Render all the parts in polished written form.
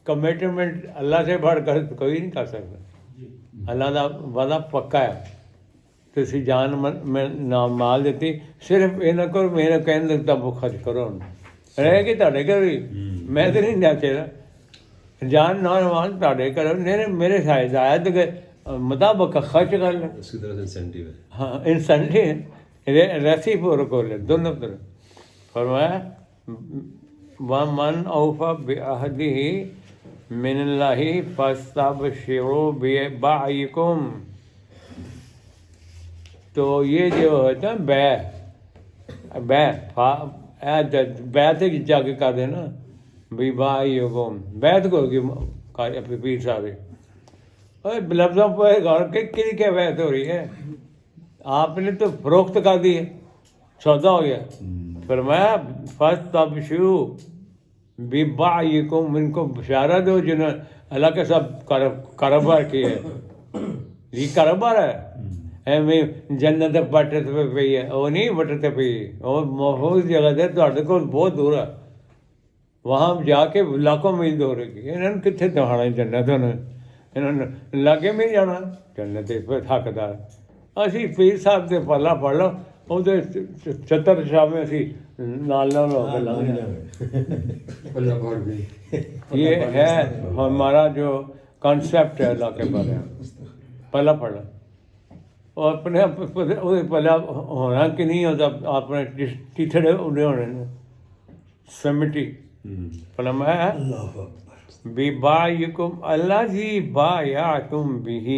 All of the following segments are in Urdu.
کمٹمنٹ اللہ سے بڑھ کر کوئی نہیں کر سکتا. اللہ کا وعدہ پکا ہے. تسی جان میں نام مال دیتی صرف یہ نہ کرو میرے کہنے تب خرچ کرو رہے گی تھوڑے گھر بھی. میں تو نہیں چاہتا جان نوجوان تھوڑے کرو میرے ہدایت کے مطابق خرچ کر لیں. اس کی طرف سے انسینٹیو ہے. ہاں انسینٹیو ہے ریسی پور کر لیں دونوں طرف. فرمایا وَمَنْ أَوْفَى بِعَهْدِهِ مِنَ اللَّهِ فَاسْتَبْشِرُوا بِبَيْعِكُمْ. تو یہ جو ہوتا ہے بیعت جا کے کر دینا بِبَيْعِكُمْ. بیعت کو کی پیر صاحب لفظوں پہ غور کے کیا بیعت ہو رہی ہے. آپ نے تو فروخت کر دی ہے سودا ہو گیا. فرمایا فَاسْتَبْشِرُوا بِبَيْعِكُمْ. ان کو بشارت دو جنہوں نے اللہ کے ساتھ کاروبار کیا ہے. یہ کاروبار ہے ایویں جنت بٹت پہ پی ہے وہ نہیں بٹتے پی. وہ محفوظ جگہ ہے تھوڑے کو بہت دور ہے. وہاں جا کے لاکھوں میل دور ہے. انہوں نے کتنے دہانا جنت انہوں نے لاگے میں جانا جنت پہ حقدار. اسی پیر صاحب سے پلا پڑھ لو وہ تو 70 شامیں اسی نال ہو کے لگ جائیں. یہ ہے ہمارا جو کانسیپٹ ہے اللہ کے بارے میں. پہلا پڑھا اور اپنے پہلا ہونا کہ نہیں ہوتا اپنے ٹیتھڑے اڑے ہونے سمٹی. فرمایا بِبَيْعِكُمْ الَّذِي بَايَعْتُمْ بِهِ.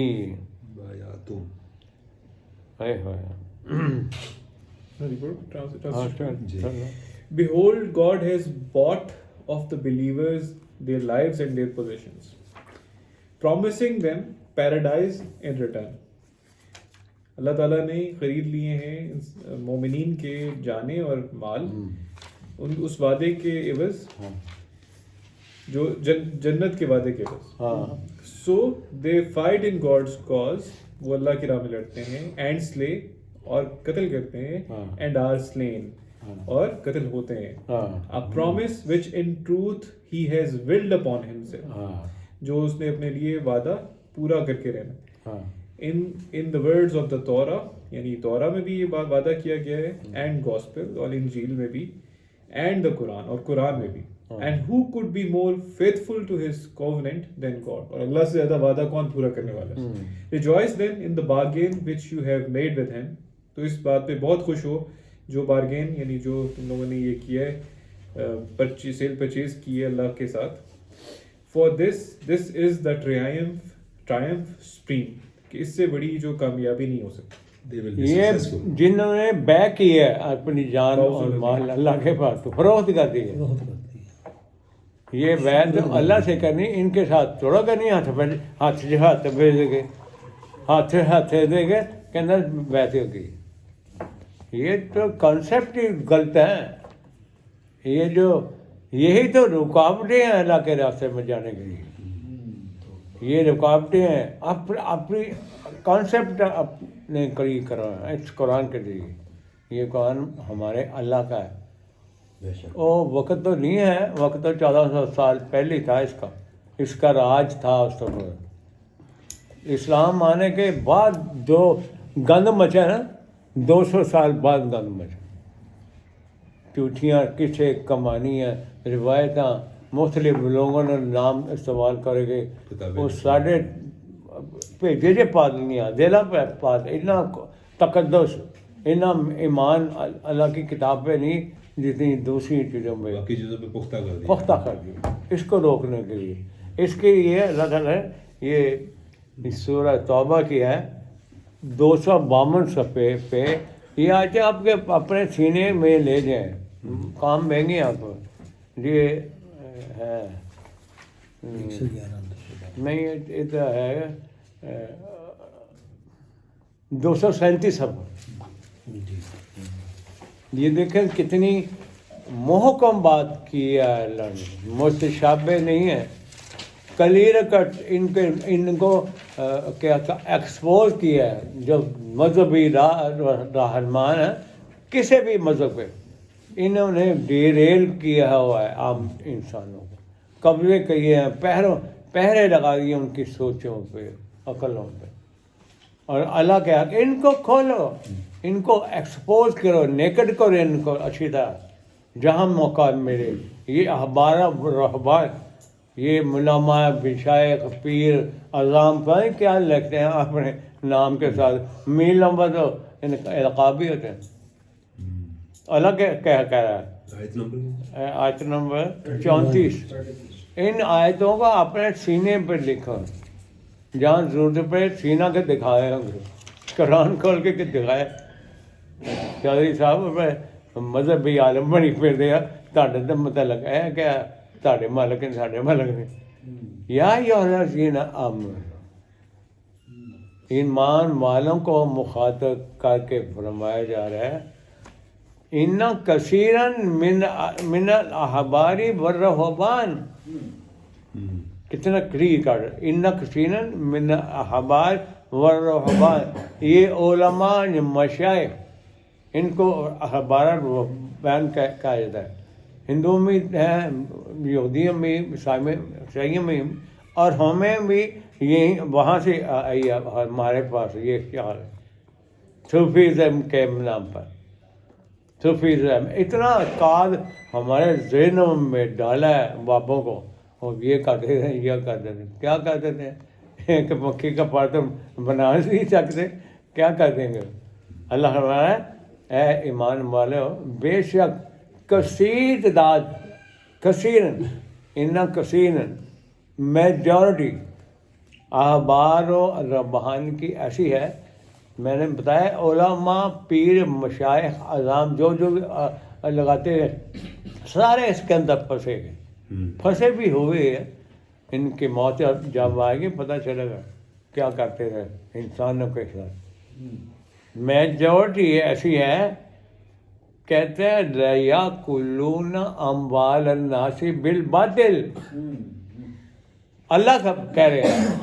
Behold, God has bought of the believers their lives and their possessions, promising them paradise in return. اللہ تعالیٰ نے خرید لیے ہیں مومنین کے جانیں اور مال اس وعدے کے عوض جو جنت کے وعدے کے عوض. So they fight in God's cause. وہ اللہ کی راہ میں لڑتے ہیں. And slay اور قتل کرتے ہیں. And are slain اور قتل ہوتے ہیں. A promise which in truth he has willed upon himself. جو اس نے اپنے لیے وعدہ پورا کر کے رہنا. In the words of the Torah یعنی تورا میں بھی یہ وعدہ کیا گیا ہے. And gospel اور انجیل میں بھی. And the Quran اور قرآن میں بھی. And who could be more faithful to his covenant than God. اور اللہ سے زیادہ وعدہ کون پورا کرنے والا ہے. Rejoice then in the bargain which you have made with him. تو اس بات پہ بہت خوش ہو جو بارگین یعنی جو تم لوگوں نے یہ کیا ہے سیل پرچیز کی ہے اللہ کے ساتھ. For this is the triumph supreme. کہ اس سے بڑی جو کامیابی نہیں ہو سکتی. یہ جنہوں نے بے کی ہے اپنی جان اور مال اللہ کے پاس تو فروخت کر دی ہے. یہ بیعت تو اللہ سے کرنی ان کے ساتھ تھوڑا کرنی ہاتھ بھیج دے گے ہاتھ دے گے کہ اندر بیعت ہوگی. یہ تو کانسیپٹ ہی غلط ہے. یہ جو یہی تو رکاوٹیں ہیں اللہ کے راستے میں جانے کے لیے. یہ رکاوٹیں ہیں اپنی کانسیپٹ اپنے قریب کرو اس قرآن کے ذریعے. یہ قرآن ہمارے اللہ کا ہے. وہ وقت تو نہیں ہے وقت تو 1400 سال پہلے تھا اس کا راج تھا اس وقت. اسلام آنے کے بعد جو گند مچا نا 200 سال بعد گند مچا. جھوٹیاں قصے کہانیاں روایتاں مختلف لوگوں نے نام استعمال کرے گے. وہ ساڑھے بھیجے جے پا دنیا دلا پہ پا اتنا تقدس اتنا ایمان اللہ کی کتاب پہ نہیں جتنی دوسری چیزوں میں باقی چیزوں پہ پختہ کر دیا. اس کو روکنے کے لیے اس کے لیے اللہ تعالیٰ نے یہ سورہ توبہ کی ہے 252 صفحے پہ. یہ آج آپ کے اپنے سینے میں لے جائیں کام میں گے آپ. یہ ہے نہیں یہ تو ہے 237 صفحہ. یہ دیکھیں کتنی محکم بات کی ہے اللہ نے. متشابہ نہیں ہے. کلیئر کٹ ان کو کیا ایکسپوز کیا ہے. جو مذہبی رہنمان ہیں کسی بھی مذہب پہ انہوں نے ڈیریل کیا ہوا ہے عام انسانوں کو. قبضے کیے ہیں، پہرے لگا دیے ان کی سوچوں پہ، عقلوں پہ. اور اللہ کہا کہ ان کو کھولو، ان کو ایکسپوز کرو، نیکڈ کرو ان کو اچھی طرح جہاں موقع ملے. یہ احبار رہبان، یہ علماء، مشائخ، پیر، اعظام، پتہ نہیں کیا لکھتے ہیں اپنے نام کے ساتھ، میل نمبر تو ان القابی ہوتے ہیں. اللہ کہہ رہا ہے آیت نمبر 34، ان آیتوں کو اپنے سینے پہ لکھو، جہاں ضرورت پہ سینہ کے دکھائے ہوں گے، قرآن کھول کے دکھائے. چودھری صاحب مذہبی عالم بنی پھر دیا ਤੁਹਾਡੇ ਤੇ ਮਤਲਬ ਹੈ ਕਿ ਤੁਹਾਡੇ ਮਾਲਕ ਨੇ ਸਾਡੇ ਮਾਲਕ ਨੇ. یا الذین آمنوا، ایمان والوں کو مخاطب کر کے فرمایا جا رہا ہے ان کثیرا من الاحبار والرہبان. کتنا کلیئر کر ان کثیرا من الاحبار والرہبان، یہ علماء مشائخ، ان کو احبار رہبان کہا جاتا ہے. ہندوؤں میں ہے، یہودیوں میں، عیسائیوں میں، اور ہمیں بھی یہی وہاں سے آئی ہے ہمارے پاس یہ خیال ہے. صوفیزم کے نام پر صوفیزم اتنا کاد ہمارے ذہنوں میں ڈالا ہے بابوں کو، اور یہ کرتے تھے، یہ کرتے تھے، کیا کرتے تھے؟ ایک مکھی کا پرتو بنا نہیں سکتے، کیا کر دیں گے؟ اللہ فرمایا اے ایمان والو، بے شک کثیر تعداد، کثیرن ان کثیرن میجورٹی احبار و رہبان کی ایسی ہے. میں نے بتایا علماء، پیر، مشائخ، اعظام جو لگاتے ہیں سارے اس کے اندر پھنسے گئے، پھنسے بھی ہوئے ہیں. ان کی موت جب آئے گی پتہ چلے گا کیا کرتے تھے انسانوں کے ساتھ. میجورٹی ایسی ہے، کہتے ہیں لیاکلون اموال الناس بالباطل. اللہ کا کہہ رہے ہیں.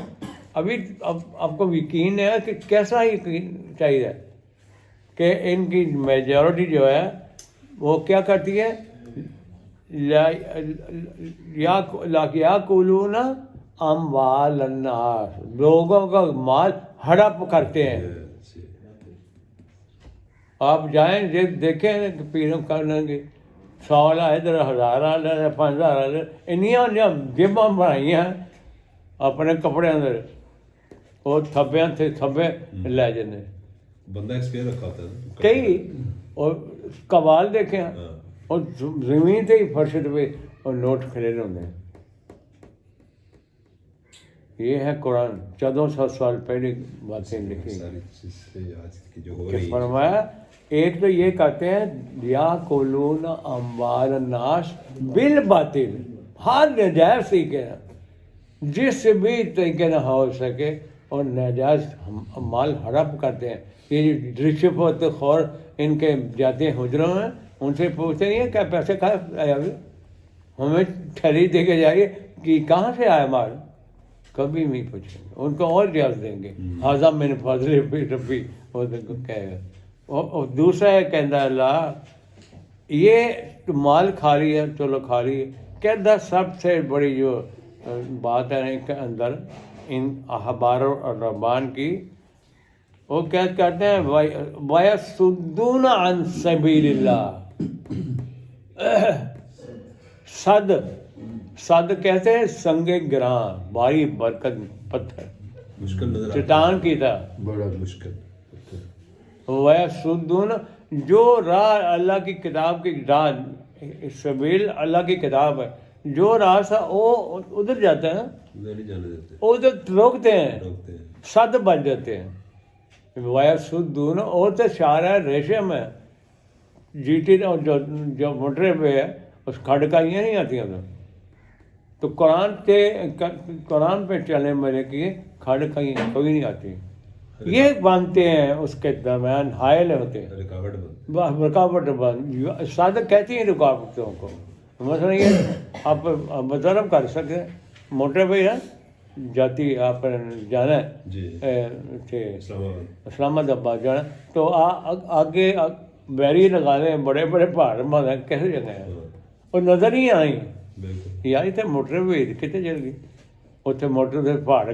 ابھی اب آپ کو یقین ہے کہ کیسا یقین چاہیے کہ ان کی میجورٹی جو ہے وہ کیا کرتی ہے؟ یاکلون اموال الناس، لوگوں کا مال ہڑپ کرتے ہیں. آپ جائیں دیکھیں کہ پیروں کرنے کی 100 ادھر 1000 5000 انیاں جیباں بنائی ہیں اپنے کپڑے اندر، وہ تھبے لے جانے. بندہ ایکسپیئر رکھا ہوتا ہے کئی، اور قوال دیکھیں اور زمین سے ہی فرش پہ اور نوٹ کھلے ہوتے ہیں. یہ ہے قرآن 1400 سال پہلے باتیں لکھی ساری چیز سے آج کی جو ہو کہ رہی ہے. فرمایا ایک تو یہ کہتے ہیں یاکلون اموال الناس بالباطل، ہر نجائز طریقے جس بھی طریقے نہ ہو سکے، اور ناجائز مال ہڑپ کرتے ہیں. یہ رشوت خور ان کے جاتے ہیں حجروں میں، ان سے پوچھتے نہیں ہیں کیا پیسے کھائے ابھی، ہمیں ٹھہری دے کے جائیے کہ کہاں سے آئے مال، کبھی نہیں پوچھیں گے. ان کو اور جاز دیں گے، حاضہ من فضل ربی، وہ کہے گا. اور دوسرا ہے کہتا اللہ یہ مال کھا رہی ہے، چلو کھا رہی ہے، کہتا سب سے بڑی جو بات ہے ان کے اندر ان احبار اور رہبان کی، وہ کیا کہتے ہیں وَيَصُدُّونَ عَن سَبِيلِ اللَّهِ. صد کہتے ہیں سنگ گراں، بھاری برکت پتھر، مشکل نظر چٹان کی طرح. بڑا مشکل. وَيَصُدُّونَ، جو راہ اللہ کی کتاب کی راہ، سبیل اللہ کی کتاب ہے، جو راستہ وہ ادھر جاتا ہے ادھر نہیں جانے دیتے، ادھر روکتے ہیں، روکتے ہیں. صد بن جاتے ہیں. وَيَصُدُّونَ، اور تو شارع ریشم ہے، جی ٹی اور جو موٹرے پہ ہے اس کھڑکائیاں نہیں آتی ادھر. تو قرآن پہ چلنے والے کی کھڑکائیاں کوئی نہیں آتی. یہ بنتے ہیں اس کے درمیان حائل ہوتے ہیں، رکاوٹ بند. رکاوٹ بند. صادق کہتی ہیں رکاوٹوں کو. مثلا یہ آپ مطلب کر سکتے ہیں موٹر پہ ہے جاتی آپ جانا ہے جی اسلام آباد جانا، تو آگے بیری لگا دیں، بڑے بڑے پہاڑ مانا کیسے جگہ ہیں اور نظر ہی آئیں. بالکل ਇਹ ਆਈ ਤੇ ਮੋਟਰ ਵੀ ਕਿਤੇ ਚਲ ਗਈ, ਉੱਥੇ ਮੋਟਰ ਦੇ ਪਹਾੜ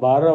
12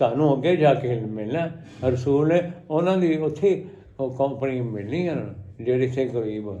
ਤੁਹਾਨੂੰ ਅੱਗੇ ਜਾ ਕੇ ਮਿਲਣਾ। ਰਸੂਲ ਨੇ ਉਹਨਾਂ ਦੀ ਉੱਥੇ ਉਹ ਕੰਪਨੀ ਮਿਲਣੀ ਹੈ ਜਿਹੜੇ ਇੱਥੇ ਗਰੀਬ ਹੋਣ,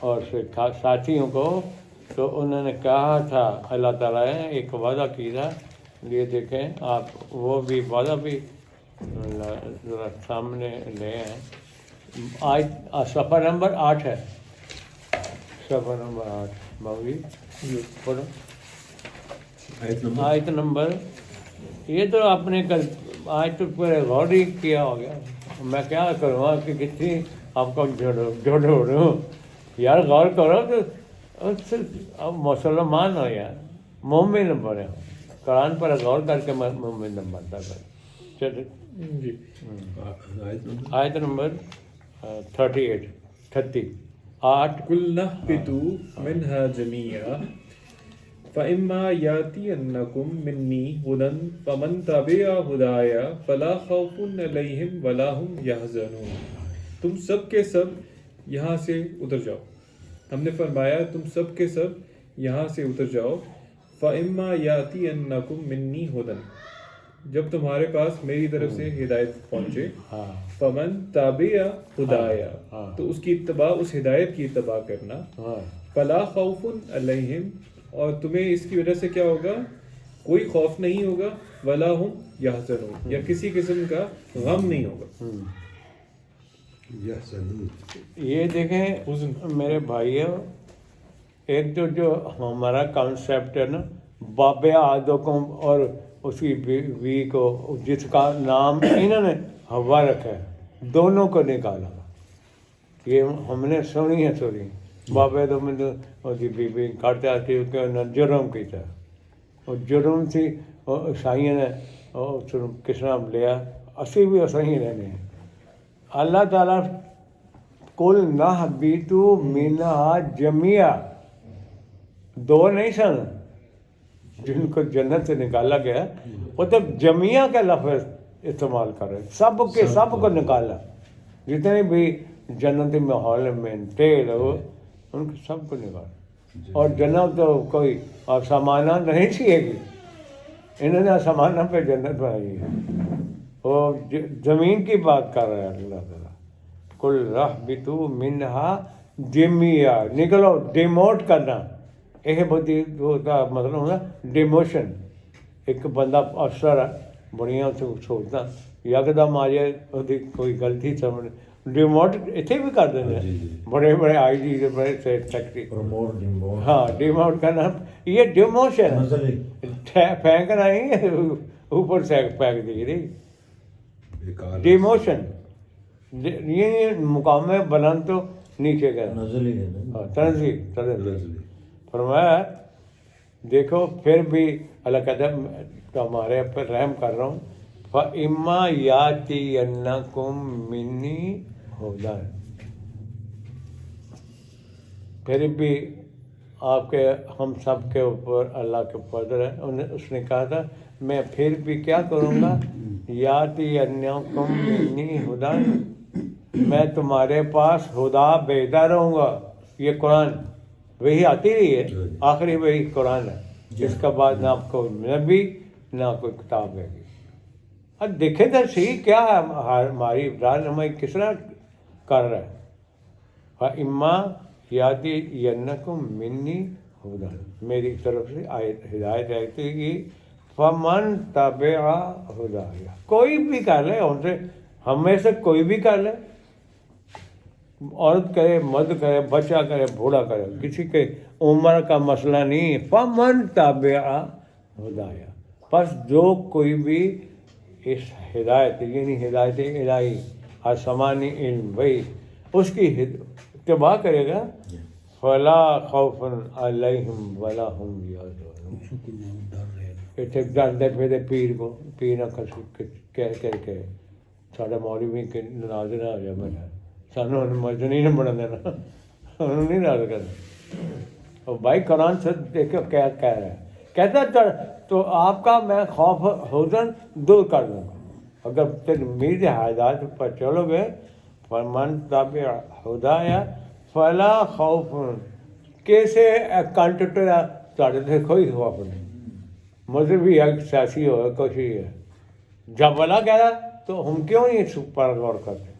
اور ساتھیوں کو، تو انہوں نے کہا تھا اللہ تعالیٰ نے ایک وعدہ کیا تھا، یہ دیکھیں آپ وہ بھی وعدہ بھی ذرا سامنے لے ہیں. آج صفحہ نمبر 8 ہے، صفحہ نمبر 8 باوی پڑھو آیت نمبر. یہ تو آپ نے آج تو پورے غور ہی کیا ہو گیا. میں کیا کروں آپ کی کتنی آپ کو جوڑوں یار، غور کرو تو اب مسلمان ہو یار، مومن بنے ہو، قرآن پر غور کر کے مومن بنتا کر. چلو جی آیت نمبر 38 8. قُلْ اهْبِطُوا مِنْهَا جَمِيعًا فَإِمَّا يَأْتِيَنَّكُم مِّنِّي هُدًى فَمَن تَبِعَ هُدَايَ فَلَا خَوْفٌ عَلَيْهِمْ وَلَا هُمْ يَحْزَنُونَ. تم سب کے سب یہاں سے اتر جاؤ. ہم نے فرمایا تم سب کے سب یہاں سے اتر جاؤ. فَإِمَّا يَأْتِيَنَّكُم مِّنِّي هُدًى، جب تمہارے پاس میری طرف سے ہدایت پہنچے. فمن تابع ہدایا، تو اس کی اتباع، اس ہدایت کی اتباع کرنا. فلا خوف علیہم، اور تمہیں اس کی وجہ سے کیا ہوگا؟ کوئی خوف نہیں ہوگا. ولا ہم یحزنون، یا کسی قسم کا غم نہیں ہوگا. یہ دیکھیں میرے بھائیوں، ایک تو جو ہمارا کانسیپٹ ہے نا، باب آدم اور اس کی بیوی کو، جس کا نام انہوں نے ہوا رکھا ہے، دونوں کو نکالا. یہ ہم نے سنی ہے باب آدم اور بیوی کاٹا تھی کہ انہوں جرم کیا، اور جرم تھی عیسائیوں نے کس طرح لیا، اسی بھی صحیح رہنے ہیں. اللہ تعالیٰ کل نہبطوا منہا جميعا، دو نہیں سن جن کو جنت سے نکالا گیا، وہ تو جميعا کا لفظ استعمال کر رہے، سب کے سب کو نکالا. جتنے بھی جنتی ماحول میں تھے لوگ، ان کو سب کو نکالا. اور جنت تو کوئی سامانہ نہیں چھیے گی، انہوں نے سامانہ پہ جنت بنائی ہے. وہ زمین کی بات کر رہے ہیں اللہ تعالیٰ. کل اہبطوا منہا جميعا، نکلو، ڈیموٹ کرنا. یہ کا مطلب ہونا ڈیموشن. ایک بندہ افسر ہے بڑھیا سے سوچتا، یکدم آ جائے کوئی غلطی سمجھ، ڈیموٹ اتنے بھی کر دینا. بڑے بڑے آئی جی، بڑے سیکٹری، ہاں ڈیموٹ کرنا. یہ ڈیموشن پھینکنا ہی اوپر سے پھینک دی رہی. ڈیموشن یہ مقام بلند تو نیچے کا تنزیل. فرمایا دیکھو پھر بھی اللہ کہتا ہے تمہارے پر رحم کر رہا ہوں. فَإِمَّا يَأْتِيَنَّكُم مِّنِّي هُدًى، پھر بھی آپ کے ہم سب کے اوپر اللہ کے فضل ہے. اس نے کہا تھا میں پھر بھی کیا کروں گا، يَأْتِيَنَّكُم مِّنِّي هُدًى، میں تمہارے پاس ہدا بھیجتا رہوں گا. یہ قرآن وہی آتی رہی ہے، آخری وہی قرآن ہے. اس کے بعد نہ کوئی نبی نہ کوئی کتاب ہے. اب دیکھیں تو صحیح کیا ہے ہماری رہنمائی کس طرح کر رہا ہے. فَإِمَّا يَأْتِيَنَّكُم مِّنِّي هُدًى، میری طرف سے ہدایت رہتی گی. فَمَن تَبِعَ هُدَايَ، کوئی بھی کر لے، ان سے ہم میں سے کوئی بھی کر لے، عورت کرے، مرد کرے، بچہ کرے، بوڑھا کرے، کسی کے عمر کا مسئلہ نہیں. فَمَن تَبِعَ هُدَايَ، پس جو کوئی بھی اس ہدایت یعنی ہدایت الہی آسمانی علم وہی اس کی اتباع کرے گا. فَلَا خَوْفٌ عَلَيْهِمْ وَلَا هُمْ يَحْزَنُونَ. اتنے ڈرتے پھرتے پیر کو، پیر نہ کہہ کے ساڈا مولوی کے ناراض نہ ہو جائے. میں سانوں مسجد نہیں بڑھن دینا، انہوں نہیں ناراض کرنا. اور بھائی قرآن سے دیکھو کیا کہہ رہا ہے، کہتا تو آپ کا میں خوف حزن دور کر دوں گا اگر میری ہدایت پر چلو گے. فَمَن تَبِعَ هُدَايَ فَلَا خَوْفٌ، کیسے کنٹرکٹر تھوڑے سے کوئی خوف نہیں. مذہبی ہے، سیاسی ہو، کچھ ہی ہے. جب والا کہہ رہا تو ہم کیوں نہیں اس پر غور کرتے.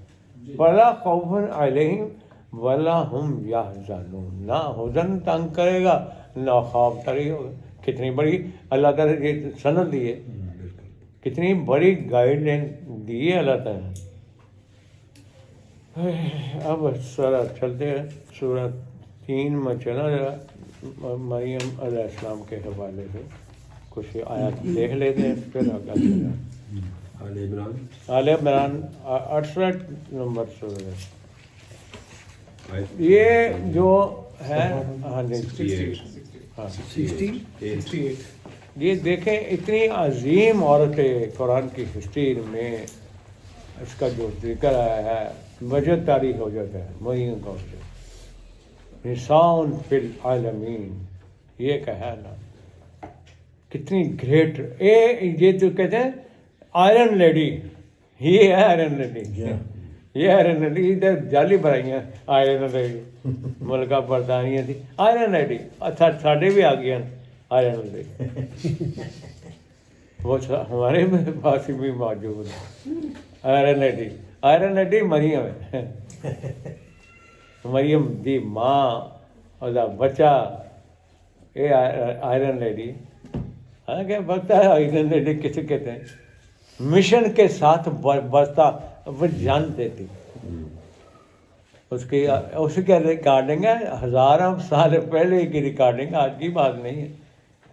فَلَا خَوْفٌ عَلَيْهِمْ ولا ہم یحزنون، نہ حزن تنگ کرے گا نہ خواب تری ہوگا. کتنی بڑی اللہ تعالیٰ نے یہ سند دی ہے، بالکل. کتنی بڑی گائیڈ لائن دی ہے اللہ تعالیٰ نے. اب سورہ چلتے ہیں، سورہ 3 میں چلا ذرا مریم علیہ السلام کے حوالے سے کچھ آیات دیکھ لیتے ہیں، پھر آگے چلیں. آل عمران آل عمران 68 نمبر سورہ. آیت یہ جو ہے ہاں جی 68 ہاں 68. یہ دیکھیں اتنی عظیم عورت ہے قرآن کی ہسٹری میں، اس کا جو ذکر آیا ہے وجہ تاریخ ہو جاتا ہے. مریم کا نساء فی العالمین، یہ کہا نا کتنی گریٹ. یہ تو کہتے ہیں آئرن لیڈی، یہ ہے آئرن لیڈی، یہ آئرن لیڈی. ادھر جعلی بنائیاں آئرن لیڈی، ملکہ برطانیہ تھی آئرن لیڈی. اچھا ساڈے بھی آ گیا آئرن لیڈی، وہ ہمارے پاس بھی موجود ہے آئرن لیڈی. آئرن لیڈی مریم ہے، مریم دی ماں اور دا بچہ، یہ آئرن لیڈی. ہاں کیا بتا ہے آئرن لیڈی کسے کہتے ہیں؟ مشن کے ساتھ بستا وہ جان دیتی. اس کی ریکارڈنگ ہے ہزاروں سال پہلے کی ریکارڈنگ، آج کی بات نہیں ہے.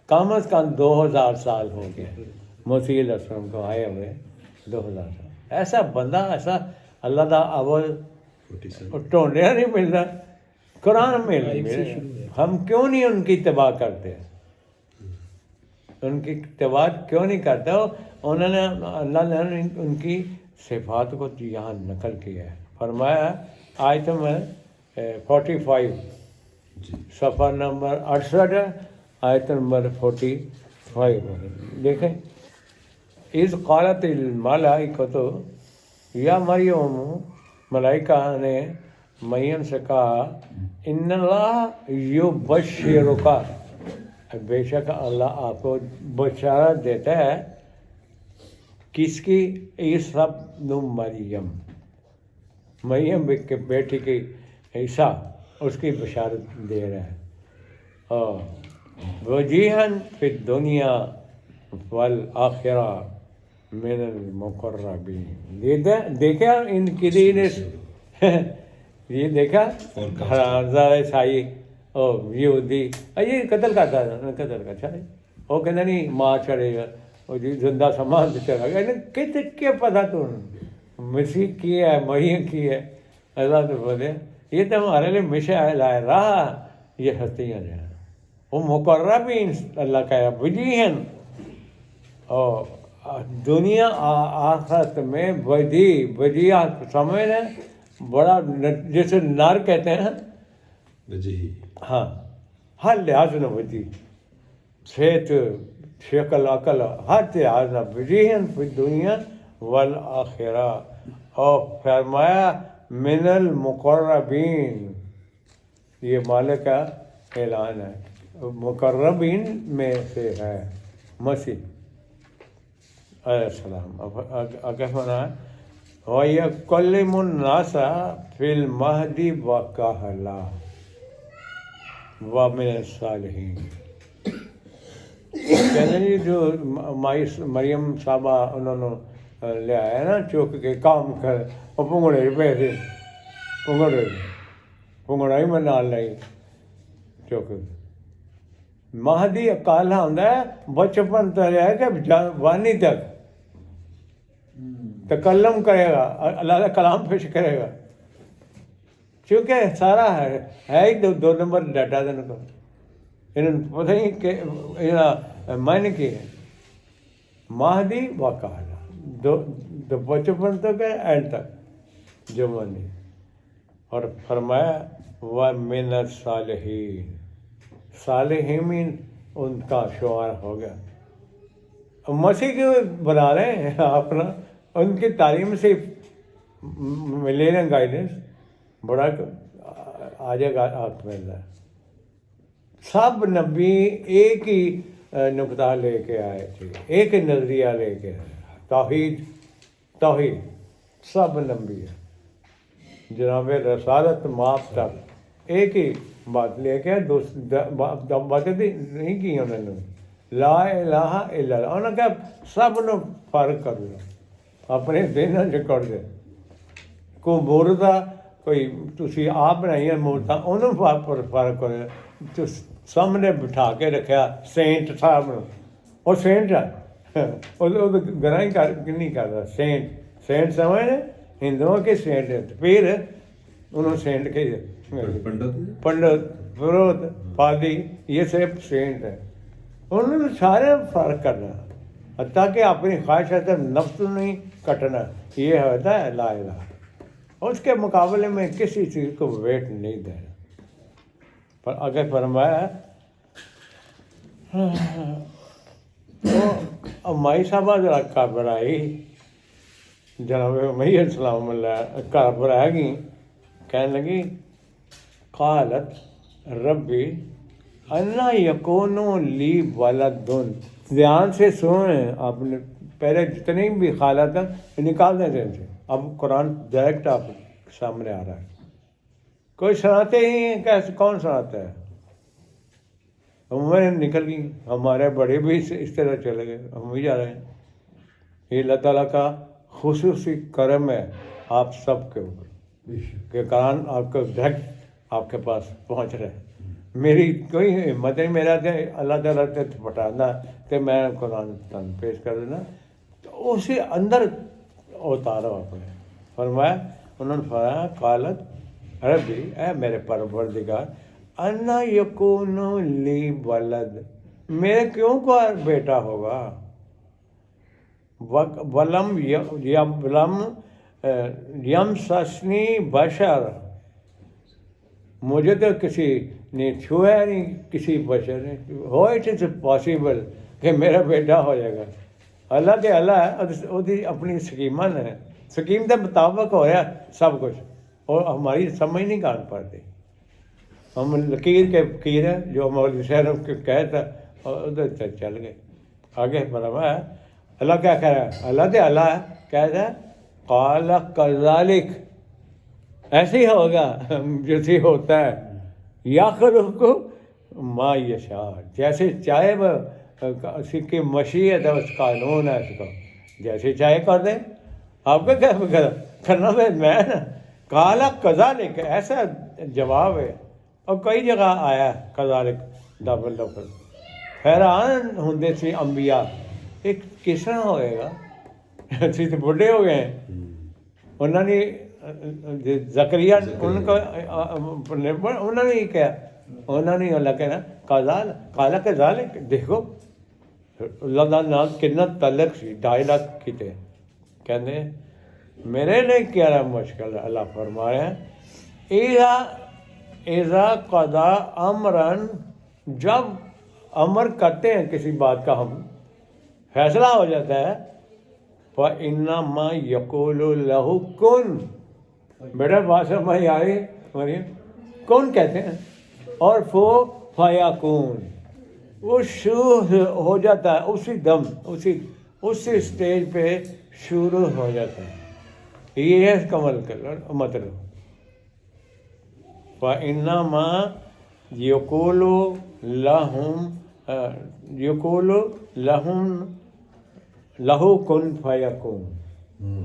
کم از کم 2000 سال ہو گئے مسیح علیہ السلام کو آئے ہوئے، 2000 سال. ایسا بندہ، ایسا اللہ دا اول 47 ٹونڈیا نہیں ملتا قرآن میں ملے. ہم کیوں نہیں ان کی اتباع کرتے؟ ان کی اتباع کیوں نہیں کرتے؟ انہوں نے اللہ نے ان کی صفات کو یہاں نقل کیا ہے. فرمایا آیت میں 45 صفحہ نمبر 68 ہے، آیت نمبر 45 دیکھیں. اذ قالت الملائکۃ یا مریم، ملائکہ نے مریم سے کہا ان اللہ یبشرک، بے شک اللہ آپ کو بشارت دیتا ہے. کس کی؟ عیسیٰ ابن مریم، مریم کے بیٹی کی عیسیٰ، اس کی بشارت دے رہا ہے. اور وجیہن فی الدنیا والآخرہ من المقربین. دیکھا ان کی دین، یہ دیکھا حرامزادہ عیسائی اور یہودی یہ قتل کرتا ہے، قتل کرتا ہے. وہ کہنا نہیں ماں چڑھے گا، وہ زندہ سامان سے چڑھا گیا. کہتے کیا پتا تو مسیح کی ہے، مریم کی ہے. اللہ تو بولے یہ تو ہمارے لیے مشا لائے رہا، یہ ہستیاں جو ہیں وہ مقربین اللہ کا ہے، وجیہن، اور دنیا آخرت میں وجیہ سمجھ ہیں بڑا، جیسے نر کہتے ہیں وجہی. ہاں ہر لحاظ نہ وجی، صحت، شکل، عقل، ہر لحاظ نہ وجیہن فی دنیا والآخرہ. اور فرمایا من المقربین، یہ مالک کا اعلان ہے، مقربین میں سے ہے مسیح علیہ السلام. آگے فرمایا وَيَكَلِّمُ النَّاسَ فِي الْمَهْدِ وَكَهْلًا وَمِنَ الصَّالِحِينَ. کہتے ہیں جو مریم صاحبہ انہوں نے لے آیا نا چوک کے کام کر، وہ پنگڑے پہ تھے، پنگڑا ہی میں نال لائی چوک. مہدی کالا ہوں بچپن تو ہے کہ جوانی تک تکلم کرے گا، اللہ کا کلام پیش کرے گا. چونکہ سارا ہے ہی 2 نمبر ڈاٹا دن کو، انہوں نے پتہ ہی کہ معنی کی ہے مہدی و کالا، دو بچپن تک ہے اینڈ تک جوانی. اور فرمایا وَمِنَ الصَّالِحِينَ، صالحین ان کا شمار ہو گیا. مسیح کے بنا رہے ہیں اپنا، ان کی تعلیم سے ملے نا گائیڈنس، بڑا آ جائے گا آپ میں. سب نبی ایک ہی نقطہ لے کے آئے تھے، ایک ہی نظریہ لے کے آئے، توحید. سب نبی ہے. جناب رسالت ماپ تک ایک ہی بات لے کے باتیں نہیں کی انہوں نے. لا الہ الا اللہ انہوں نے کہا سب نو فرق کر لو اپنے دل چ کر دے. کوئی مورتا کوئی تسی آپ بنائی مورتا انہوں فرق کرو. سامنے بٹھا کے رکھا سینٹ صاحب نو وہ سینٹ ہے گناہ نہیں کرتا. سینٹ سمجھے ہندوؤں کے سینٹ ہے. پھر انہوں سینٹ کے پنڈت فروت پادی یہ سب سینٹ ہے. انہوں نے سارے فرق کرنا حتیٰ کہ اپنی خواہشات نفس نہیں کٹنا. یہ ہوتا ہے لا الہ. اس کے مقابلے میں کسی چیز کو ویٹ نہیں دینا. پر اگر فرمایا تو مائی صاحبہ ذرا قبر آئی جناب مئی السلام اللہ قبر آ گئی. کہنے لگی قالت ربی انا یکون لی ولدن. دھیان سے سنیں آپ نے پہلے جتنی بھی حالات ہیں نکال دیں ذہن سے. اب قرآن ڈائریکٹ آپ سامنے آ رہا ہے. کوئی سناتے ہی ہیں کیسے کون سناتا ہے. عمریں نکل گئی ہمارے بڑے بھی اس طرح چلے گئے ہم بھی جا رہے ہیں. یہ اللہ تعالیٰ کا خصوصی کرم ہے آپ سب کے اوپر کہ قرآن آپ کو ڈائریکٹ آپ کے پاس پہنچ رہے ہیں. میری کوئی ہمت نہیں میرا کہ اللہ تعالیٰ سے پٹانا کہ میں قرآن تن پیش کر دینا. تو اسے اندر اتارو اپنے. فرمایا انہوں نے فرمایا قالت ربی اے میرے پروردگار انا یکون لی ولد میرے کیوں کو بیٹا ہوگا. ولم یمسسنی بشر مجھے تو کسی نے چھویا نہیں کسی بشر نے. ہو اٹ از پاسبل کہ میرا بیٹا ہو جائے گا. اللہ کے اللہ ہے وہی اپنی سکیماں نے سکیم کے مطابق ہو رہا سب کچھ اور ہماری سمجھ نہیں کر پاتے. ہم لکیر کے فقیر ہیں جو مولوی صاحب کے کہتا اور ادھر سے چل گئے. آگے فرمایا اللہ کیا کہہ رہا ہے. اللہ کے اللہ ہے کہتا ہے قال کذالک ایسے ہی ہوگا جیسے ہوتا ہے. یخلق ما یشاء جیسے چاہے وہ اسی کی مشیت ہے اس قانون ہے اس کا جیسے چاہے کر دیں. آپ کو کیا کرنا میں نا قال کذالک ایسا جواب ہے. اور کئی جگہ آیا کذالک ڈبل ڈبل. حیران ہوندے سی انبیاء ایک کس طرح ہوئے گا. اسی تو بڈھے ہو گئے ہیں. انہوں نے زکریا ان کو انہوں نے ہی کیا انہوں نے اللہ کہنا قال کذالک. دیکھو اللہ کا نام کتنا تعلق سی 2.5 لاکھ کتے کہتے میرے لیے کیا رہا مشکل. اللہ فرما رہے ہیں اذا قضا امرن جب امر کرتے ہیں کسی بات کا ہم فیصلہ ہو جاتا ہے فإنما یقول لہ کن. بیٹا بات سمجھ آئی مریم کون کہتے ہیں اور فیکون وہ شروع ہو جاتا ہے اسی دم اسی اسٹیج پہ شروع ہو جاتا ہے. یہ ہے اس کا مطلب. فإنما یقول لہم لہو کن فیکون.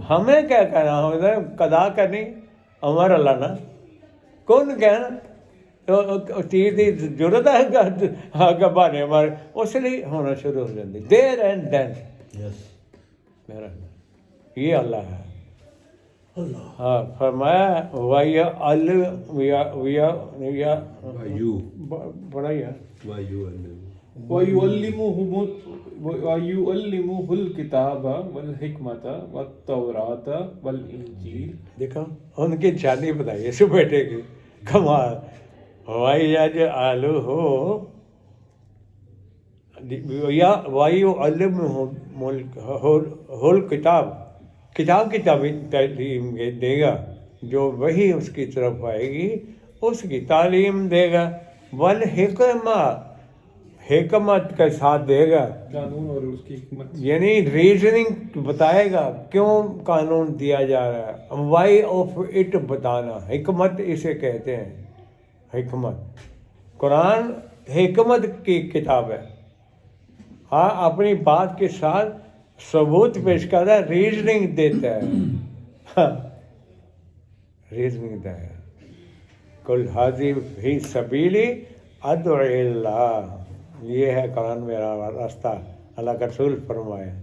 ہمیں کیا کہنا ہوتا ہے قضا کرنی امر اللہ نا کون کہنا تو چیز کی ضرورت ہے بہانے ہمارے اس لیے ہونا شروع ہو جاتی دیر اینڈ دین. میرا یہ اللہ ہے. ہاں فرمایا بڑا ہی ہے وَيُعَلِّمُهُ الْكِتَابَ وَالْحِكْمَةَ وَالتَّوْرَاةَ وَالْإِنْجِيلَ. دیکھو ان کی شادی بتائیے اس بیٹے کی کمال. وَيَجْعَلُهُ الْكِتَابَ کتاب کی تعلیم دے گا جو وہی اس کی طرف آئے گی اس کی تعلیم دے گا. والحکمہ حکمت کے ساتھ دے گا، قانون اور اس کی حکمت. یعنی ریزننگ بتائے گا کیوں قانون دیا جا رہا ہے، وائی آف اٹ بتانا، حکمت اسے کہتے ہیں. حکمت، قرآن حکمت کی کتاب ہے. ہاں اپنی بات کے ساتھ ثبوت پیش کرتا ہے، ریزننگ دیتا ہے. ریزننگ دیتا ہے. کل حاضر ہی سبیلی ادعو اللہ، یہ ہے قرآن میرا راستہ، اللہ کا رسول فرمایا.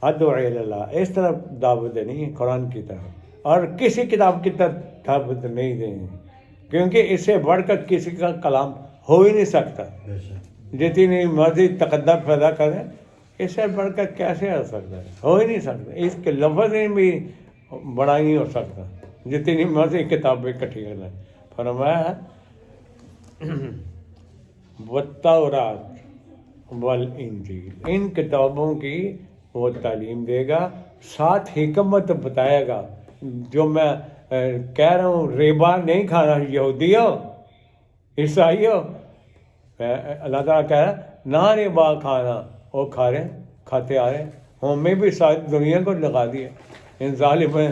ادعو اللہ، اس طرف دعوت دینی ہے قرآن کی طرف، اور کسی کتاب کی طرف دعوت نہیں دینی، کیونکہ اس سے بڑھ کر کسی کا کلام ہو ہی نہیں سکتا. جتنی مرضی تقدم پیدا کریں، اس سے بڑھ کر کیسے ہو سکتا ہے؟ ہو ہی نہیں سکتا. اس کے لفظ میں بھی بڑا نہیں ہو سکتا، جتنی مرضی کتابیں اکٹھی کرنا. فرمایا والتورات والانجیل، ان کتابوں کی وہ تعلیم دے گا، ساتھ حکمت بتائے گا. جو میں کہہ رہا ہوں ربا نہیں کھانا، یہودیوں عیسائیوں، اللہ تعالیٰ کہہ رہا ہے نہ ربا کھانا، وہ کھاتے آ رہے ہیں. ہمیں بھی ساری دنیا کو لگا دیا ان ظالم میں.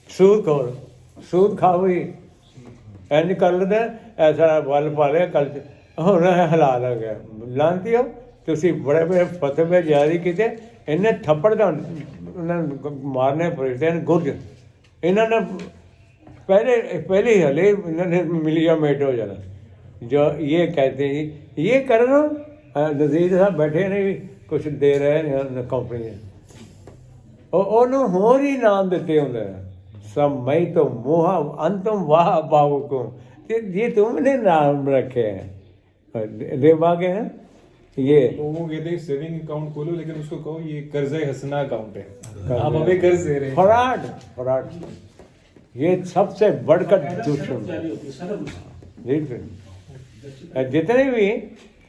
سود کھاؤ ہی اینج کر لیتے ایسا ول پالے کل انہیں حلال ہو گیا. لانتی ہو تسی بڑے بڑے فتوے جاری کیتے، انہیں تھپڑ کا مارنے پڑتے ہیں. گرج انہوں نے پہلے ہی ہلے انہوں نے ملیا میٹ ہو جانا. جو یہ کہتے ہیں یہ کر رہا نذیر صاحب بیٹھے نہیں کچھ دے رہے ہیں کمپنی انہوں ہور ہی نام دیتے ہوں سب میں تو موہا انتم واہ باؤ کو، یہ تم نے نام رکھے ہیں ربا کے ہیں. یہ وہ کہتے ہیں سیونگ اکاؤنٹ کھولو، لیکن اس کو کہو یہ قرض حسنہ اکاؤنٹ ہے، آپ ہمیں قرض دے رہے ہیں. فراڈ یہ سب سے بڑھ کر دشمن. جتنے بھی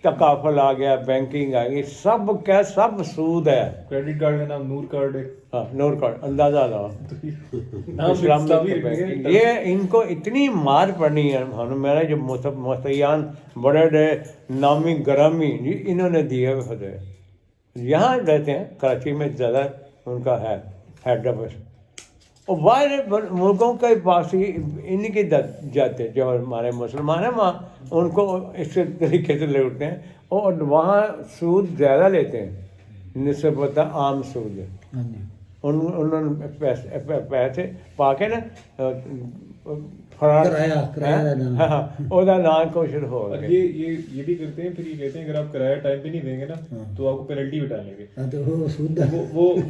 تکافل آ گیا، بینکنگ آ گئی، سب کا سب سود ہے. کریڈٹ کارڈ کا نام نور کارڈ ہے. ہاں نور کارڈ، اندازہ لگا. یہ ان کو اتنی مار پڑنی ہے. میرے جو متعین بڑے بڑے نامی گرامی انہوں نے دیے ہوئے یہاں رہتے ہیں کراچی میں، زیادہ ان کا ہے ہیڈ آفس. اور باہر ملکوں کے پاس ہی ان کی جاتے جو ہمارے مسلمان ہیں وہاں ان کو اس طریقے سے لوٹتے ہیں، اور وہاں سود زیادہ لیتے ہیں نسبت عام سود. انہوں نے پیسے پا کے نا نام کوشش ہو گیا. یہ بھی کرتے ہیں. پھر یہ کہتے ہیں اگر آپ کرایہ ٹائم پہ نہیں دیں گے نا تو آپ کو پینلٹی بھی ڈالیں گے.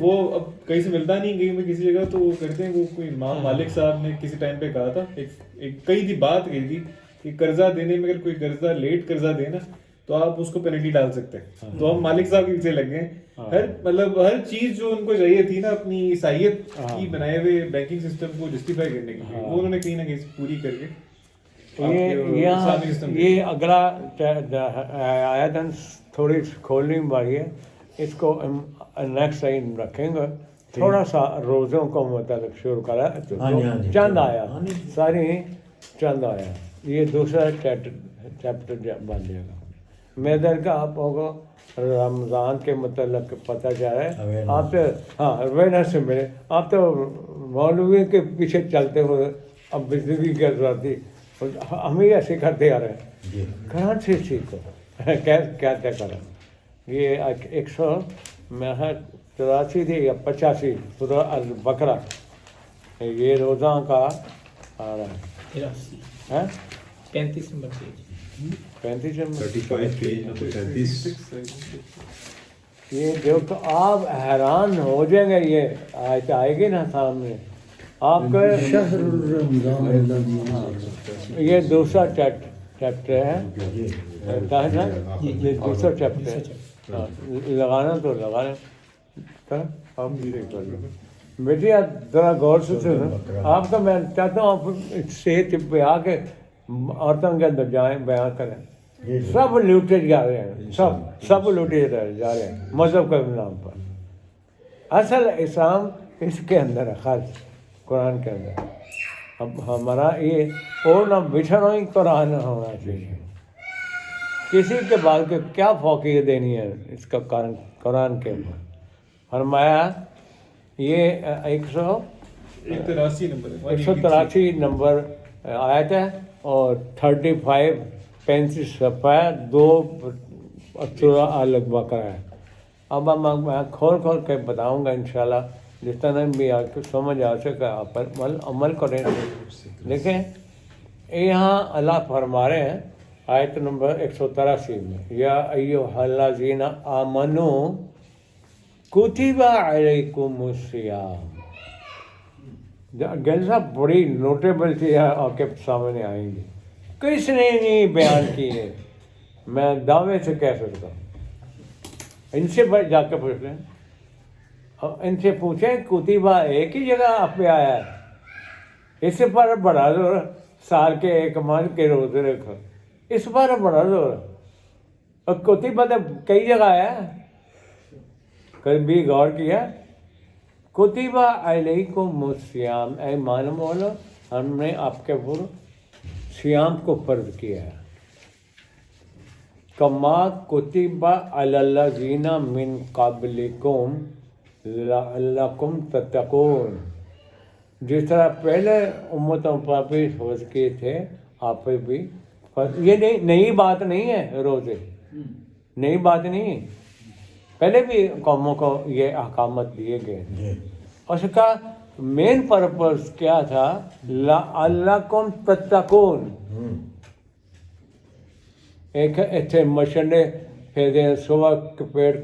وہ اب کہیں سے ملتا نہیں کہیں میں کسی جگہ، تو وہ کرتے ہیں. وہ کوئی مالک صاحب نے کسی ٹائم پہ کہا تھا، ایک کئی دی بات کہی تھی کہ قرضہ دینے میں اگر کوئی قرضہ لیٹ قرضہ دے نا تو آپ اس کو پینلٹی ڈال سکتے ہیں. تو ہم مالک صاحب کے پیچھے لگ گئے. ہر چیز جو ان کو چاہیے تھی نا اپنی عیسائیت کی بنائے ہوئے بینکنگ سسٹم کو جسٹیفائی کرنے کے لیے، وہ انہوں نے کہیں نہ کہیں پوری کر کے یہ اگلا آیت تھوڑی کھولنی باری ہے، اس کو نیکسٹ ٹائم رکھیں گے. تھوڑا سا روزوں کو متعلق شروع کرا، چند آیا ساری چند آیا. یہ دوسرا چیپٹر بن جائے گا. میں در کا آپ کو رمضان کے متعلق پتہ چل رہا ہے. آپ تو ہاں اویئرنیس سے ملے. آپ تو مولوی کے پیچھے چلتے ہوئے اب بجلی کی ضرورت تھی، ہم ہی ایسے کرتے آ رہے ہیں. کہاں سے سیکھو کیا کریں. یہ 184 تھی یا 85 سورہ البقرہ، یہ روزہ کا آ رہا ہے 35 نمبر پیج. 35 یہ دیکھو آپ حیران ہو جائیں گے. یہ آیت آئے گی نا سامنے آپ کا. یہ دوسرا چیپٹر ہے، یہ دوسرا چیپٹر ہے. لگانا تو لگانا. آپ بیٹی آپ ذرا غور سے سنو. آپ کا میں چاہتا ہوں آپ صحت پہ آ کے عورتوں کے اندر جائیں، بیان کریں. سب لوٹے جا رہے ہیں، سب لوٹے جا رہے ہیں مذہب کے نام پر. اصل اسلام اس کے اندر ہے، خرچ قرآن کے اندر. اب ہمارا یہ اور نہ بچھڑا ہی قرآن ہونا چاہیے کسی کے بعد کے کیا فوقیت دینی ہے اس کا قرآن کے اوپر فرمایا یہ 83 نمبر ہے 183 نمبر آیت ہے اور 35 صفحہ ہے 2 سورہ آل بقرہ ہے. اب میں کھول کے بتاؤں گا انشاءاللہ جس طرح بھی آپ کو سمجھ آ سکے آپ عمل کریں. دیکھیں یہاں اللہ فرما رہے ہیں آیت نمبر 183 میں یا ایھا الذین آمنوا کتب علیکم الصیام. گل صاحب بڑی نوٹیبل چیز آپ کے سامنے آئیں گی. کس نے نہیں بیان کی ہے میں دعوے سے کہہ سکتا ہوں. ان سے جا کے پوچھ لیں اور ان سے پوچھیں کتبہ ایک ہی جگہ آپ پہ آیا ہے. اس پر بڑا زور سال کے 1 ماہ کے روزے رکھو اس پر بڑا زور. اور کتبہ تو کئی جگہ آیا ہے کبھی غور کیا. کتبہ علیکم الصیام اے مان والو ہم نے آپ کے اوپر صیام کو فرض کیا ہے. کما کتب علی الذین من قبلکم لعلکم تتقون. جس طرح پہلے امتوں پر بھی فرض کیے تھے آپ پہ بھی یہ نئی بات نہیں ہے. روزے نئی بات نہیں ہے. پہلے بھی قوموں کو یہ احکامات دیے گئے. اس کا مین پرپز کیا تھا لعلکم تتقون. ایک ایسے مشنے پھر صبح پیٹ